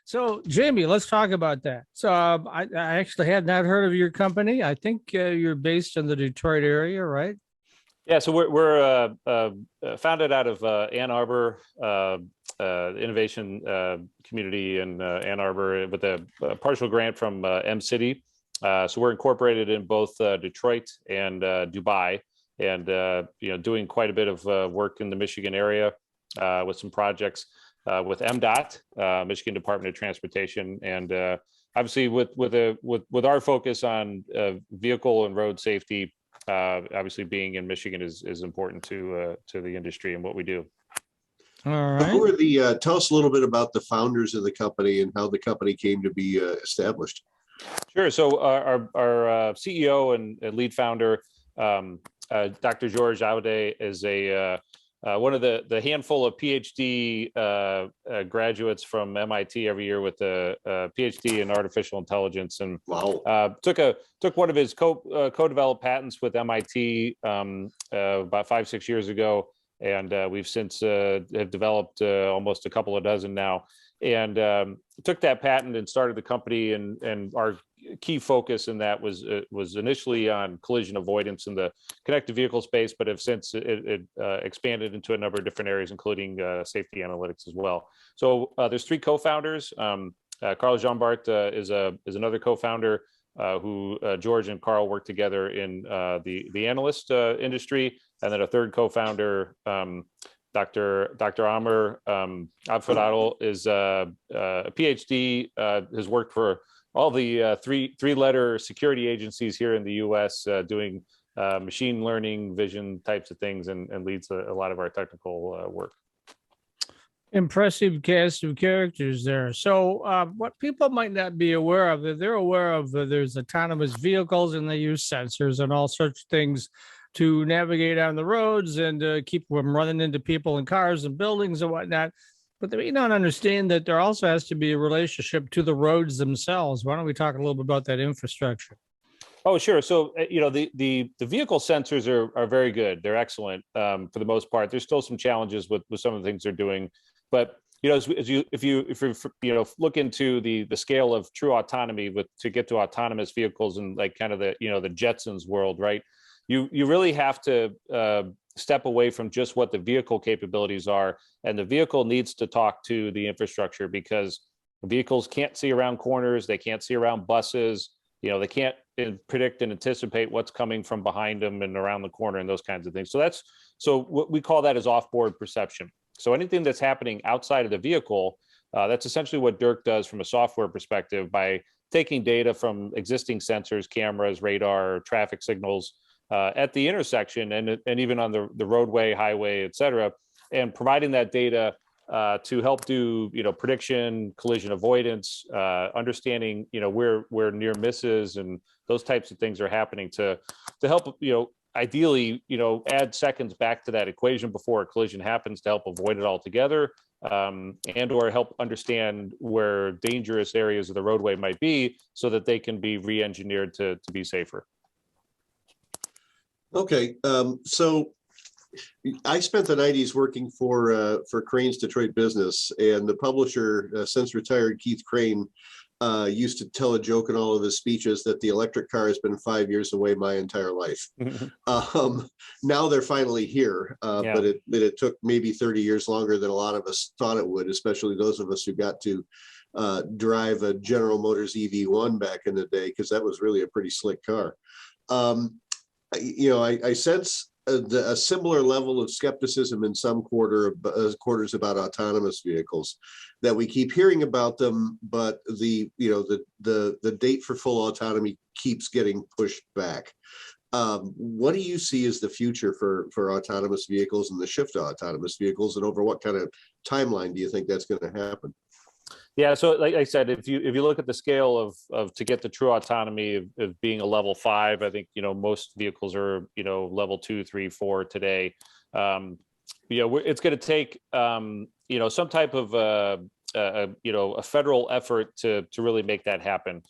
So, Jamie, let's talk about that. So, I actually had not heard of your company. I think you're based in the Detroit area, right? Yeah, so we're founded out of Ann Arbor, innovation community in Ann Arbor with a partial grant from M-City. So we're incorporated in both Detroit and Dubai, and doing quite a bit of work in the Michigan area with some projects with MDOT, Michigan Department of Transportation, and obviously with our focus on vehicle and road safety. Obviously, being in Michigan is important to the industry and what we do. All So right. who are the, tell us a little bit about the founders of the company and how the company came to be established. Sure. So our CEO and lead founder, Dr. George Aude, is one of the handful of PhD graduates from MIT every year with a PhD in artificial intelligence, and wow, took one of his co-developed patents with MIT about 5-6 years ago, and we've since have developed almost a couple of dozen now, and took that patent and started the company, and our key focus in that was initially on collision avoidance in the connected vehicle space, but have since it expanded into a number of different areas, including safety analytics as well. So there's 3 co-founders. Carl Jean-Bart is another co-founder who George and Carl work together in the analyst industry, and then a third co-founder, Dr. Amr Abfadal, is a PhD, has worked for all the three-letter security agencies here in the U.S., doing machine learning, vision types of things, and leads a lot of our technical work. Impressive cast of characters there. So, what people might not be aware of, they're aware of there's autonomous vehicles and they use sensors and all sorts of things to navigate on the roads and keep from running into people and cars and buildings and whatnot. But they may not understand that there also has to be a relationship to the roads themselves. Why don't we talk a little bit about that infrastructure? Oh, sure. So, the vehicle sensors are very good. They're excellent for the most part. There's still some challenges with some of the things they're doing, but if you look into the scale of true autonomy to get to autonomous vehicles and like kind of the Jetsons world, right? You really have to step away from just what the vehicle capabilities are, and the vehicle needs to talk to the infrastructure, because vehicles can't see around corners, they can't see around buses, they can't predict and anticipate what's coming from behind them and around the corner and those kinds of things. So what we call that is off-board perception. So anything that's happening outside of the vehicle, that's essentially what Dirk does from a software perspective by taking data from existing sensors, cameras, radar, traffic signals, at the intersection and even on the roadway, highway, et cetera, and providing that data to help do prediction, collision avoidance, understanding where near misses and those types of things are happening to help ideally add seconds back to that equation before a collision happens to help avoid it altogether, and or help understand where dangerous areas of the roadway might be so that they can be re-engineered to be safer. Okay, so I spent the 90s working for Crane's Detroit Business, and the publisher, since retired Keith Crane, used to tell a joke in all of his speeches that the electric car has been 5 years away my entire life. Now they're finally here, Yeah. but it took maybe 30 years longer than a lot of us thought it would, especially those of us who got to drive a General Motors EV1 back in the day, because that was really a pretty slick car. I sense a similar level of skepticism in some quarters about autonomous vehicles, that we keep hearing about them, but the date for full autonomy keeps getting pushed back. What do you see as the future for autonomous vehicles and the shift to autonomous vehicles, and over what kind of timeline do you think that's going to happen? Yeah, so like I said, if you look at the scale of to get the true autonomy of being a level 5, I think most vehicles are level 2, 3, 4 today. It's going to take some type of a federal effort to really make that happen.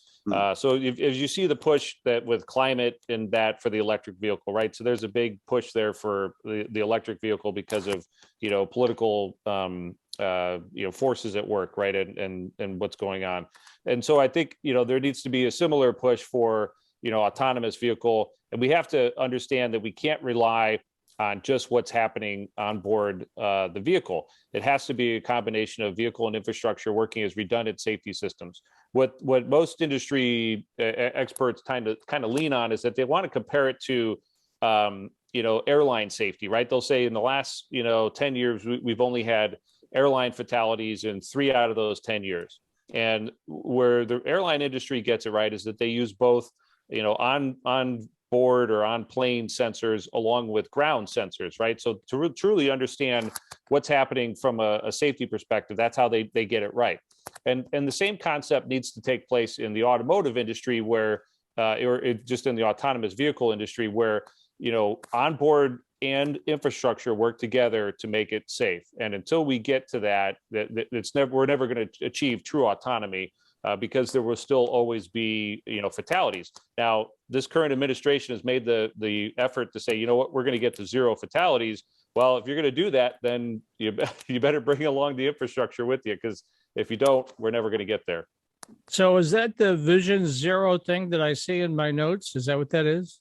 So as you see the push that with climate and that for the electric vehicle, right? So there's a big push there for the electric vehicle because of political forces at work, right, and what's going on. And so I think there needs to be a similar push for autonomous vehicle, and we have to understand that we can't rely on just what's happening on board the vehicle. It has to be a combination of vehicle and infrastructure working as redundant safety systems. What most industry experts kind of lean on is that they want to compare it to airline safety, right? They'll say in the last 10 years we've only had airline fatalities in 3 out of those 10 years. And where the airline industry gets it right is that they use both on board or on plane sensors along with ground sensors, right? So to truly understand what's happening from a safety perspective, that's how they get it right. And the same concept needs to take place in the automotive industry where, or just in the autonomous vehicle industry where, onboard and infrastructure work together to make it safe. And until we get to that, we're never going to achieve true autonomy. Because there will still always be, fatalities. Now, this current administration has made the effort to say, you know what, we're going to get to 0 fatalities. Well, if you're going to do that, then you better bring along the infrastructure with you, because if you don't, we're never going to get there. So is that the Vision Zero thing that I see in my notes? Is that what that is?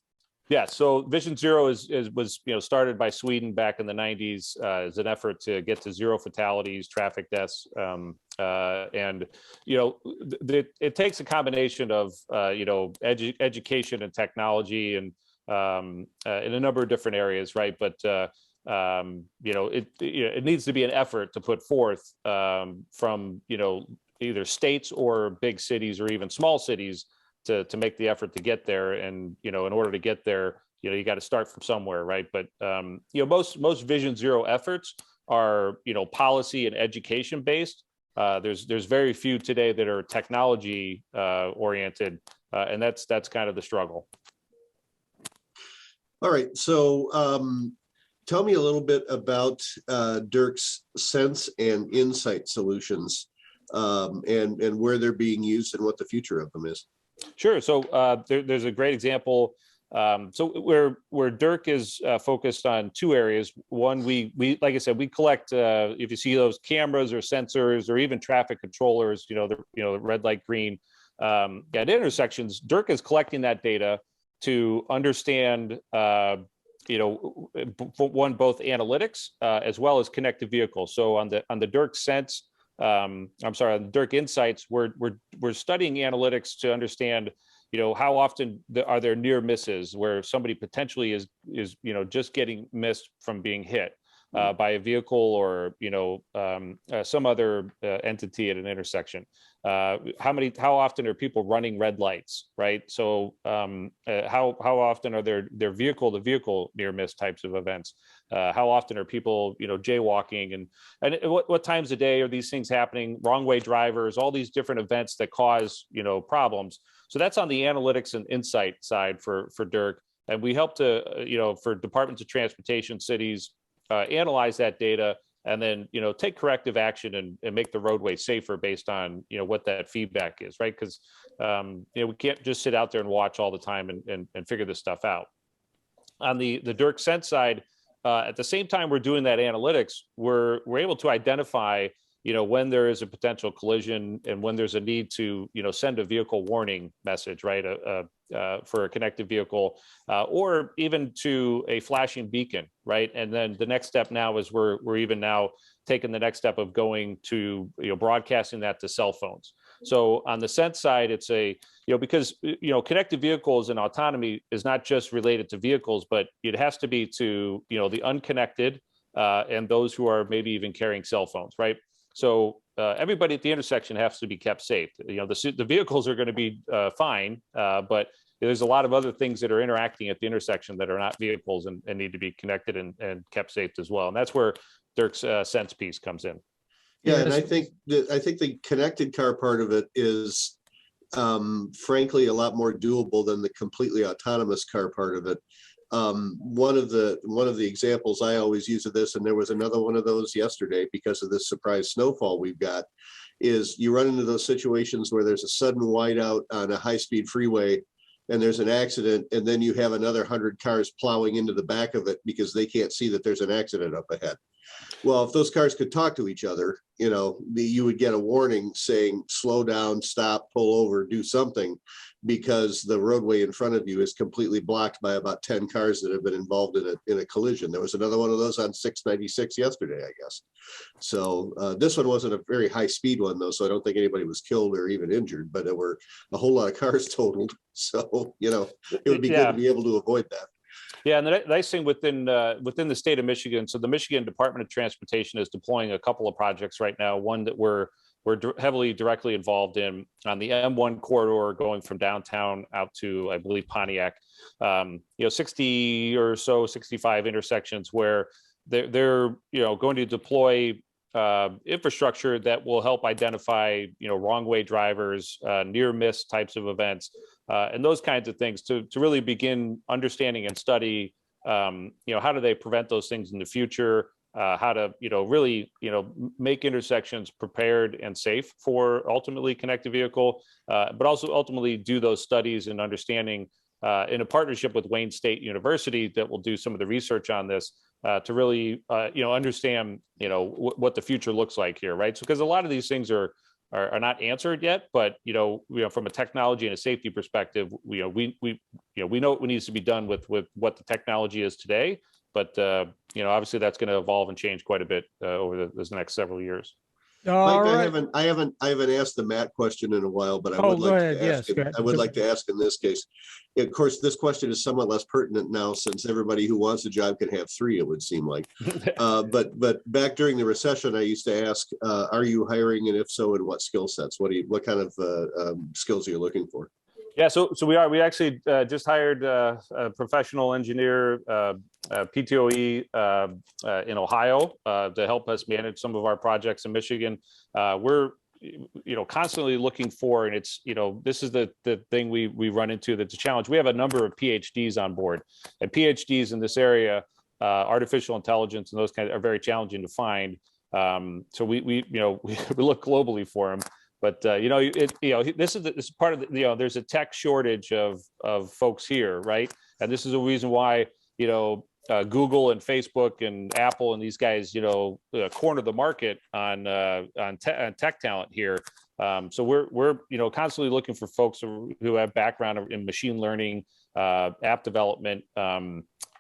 Yeah, so Vision Zero was started by Sweden back in the 90s as an effort to get to 0 fatalities, traffic deaths, and it takes a combination of education and technology and in a number of different areas, right? But it needs to be an effort to put forth from either states or big cities or even small cities to make the effort to get there. And in order to get there, you got to start from somewhere, right? But most Vision Zero efforts are policy and education based. There's very few today that are technology oriented, and that's kind of the struggle. All right, so tell me a little bit about Dirk's Sense and Insight solutions, and where they're being used and what the future of them is. Sure. So there's a great example. So where Dirk is focused on 2 areas. One, we like I said, we collect if you see those cameras or sensors or even traffic controllers, the red light, green at intersections. Dirk is collecting that data to understand both analytics as well as connected vehicles. So on the Dirk Sense. On the Dirk Insights, we're studying analytics to understand, how often are there near misses where somebody potentially is just getting missed from being hit by a vehicle or some other entity at an intersection. How often are people running red lights, right? So how often are there vehicle to vehicle near miss types of events? How often are people jaywalking and what times of day are these things happening? Wrong way drivers, all these different events that cause problems. So that's on the analytics and insight side for Dirk, and we help to for departments of transportation, cities analyze that data and then take corrective action and make the roadway safer based on what that feedback is, right? Because we can't just sit out there and watch all the time and figure this stuff out. On the Dirk Sense side, at the same time we're doing that analytics, we're able to identify when there is a potential collision and when there's a need to send a vehicle warning message, right? For a connected vehicle, or even to a flashing beacon, right? And then the next step now is we're even now taking the next step of going to broadcasting that to cell phones. So on the Sense side, it's because connected vehicles and autonomy is not just related to vehicles, but it has to be to the unconnected and those who are maybe even carrying cell phones, right? So everybody at the intersection has to be kept safe. The vehicles are going to be fine, but there's a lot of other things that are interacting at the intersection that are not vehicles and need to be connected and kept safe as well. And that's where Dirk's Sense piece comes in. Yeah, and I think the connected car part of it is, frankly, a lot more doable than the completely autonomous car part of it. One of the examples I always use of this, and there was another one of those yesterday because of this surprise snowfall we've got, is you run into those situations where there's a sudden whiteout on a high-speed freeway and there's an accident, and then you have another 100 cars plowing into the back of it because they can't see that there's an accident up ahead. Well, if those cars could talk to each other, you would get a warning saying, slow down, stop, pull over, do something, because the roadway in front of you is completely blocked by about 10 cars that have been involved in a collision. There was another one of those on 696 yesterday, I guess. So this one wasn't a very high speed one, though, so I don't think anybody was killed or even injured, but there were a whole lot of cars totaled. So, it would be good to be able to avoid that. Yeah, and the nice thing within the state of Michigan, so the Michigan Department of Transportation is deploying a couple of projects right now. One that we're heavily directly involved in on the M1 corridor going from downtown out to, I believe, Pontiac. 60 or so, 65 intersections where they're going to deploy infrastructure that will help identify wrong way drivers, near miss types of events, and those kinds of things to really begin understanding and study how do they prevent those things in the future, how to really make intersections prepared and safe for ultimately connected vehicle, but also ultimately do those studies and understanding in a partnership with Wayne State University that will do some of the research on this to really understand what the future looks like here, right? So because a lot of these things are not answered yet, but from a technology and a safety perspective, we know what needs to be done with what the technology is today, but obviously that's going to evolve and change quite a bit over this next several years. Mike, I haven't asked the Matt question in a while, but I would like to ask. Yes, I would like to ask in this case. Of course, this question is somewhat less pertinent now, since everybody who wants a job can have three. It would seem like. But back during the recession, I used to ask, "Are you hiring, and if so, in what skill sets? What kind of skills are you looking for?" Yeah, so we are. We actually just hired a professional engineer, PTOE in Ohio to help us manage some of our projects in Michigan. We're constantly looking for, and it's this is the thing we run into that's a challenge. We have a number of PhDs on board, and PhDs in this area, artificial intelligence and those kinds are very challenging to find. So we look globally for them. But this is part of the, there's a tech shortage of folks here, right? And this is a reason why Google and Facebook and Apple and these guys corner the market on tech talent here. So we're constantly looking for folks who have background in machine learning, app development,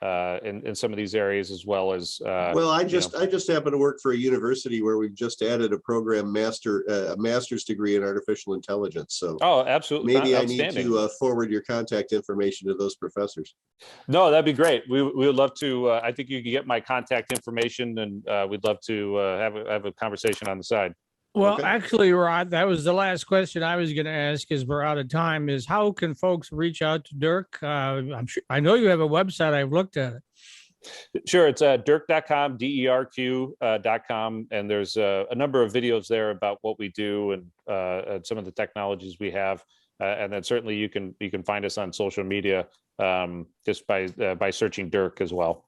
in some of these areas, as well as I just happen to work for a university where we've just added a program a master's degree in artificial intelligence. So absolutely, maybe I need to forward your contact information to those professors. No, that'd be great. We would love to. I think you can get my contact information, and we'd love to have a conversation on the side. Well, Okay. actually, Rod, that was the last question I was going to ask, as we're out of time, is how can folks reach out to Dirk? I know you have a website. I've looked at it. Sure. It's Derq.com, DERQ.com. And there's a number of videos there about what we do and some of the technologies we have. And then certainly you can find us on social media just by searching Dirk as well.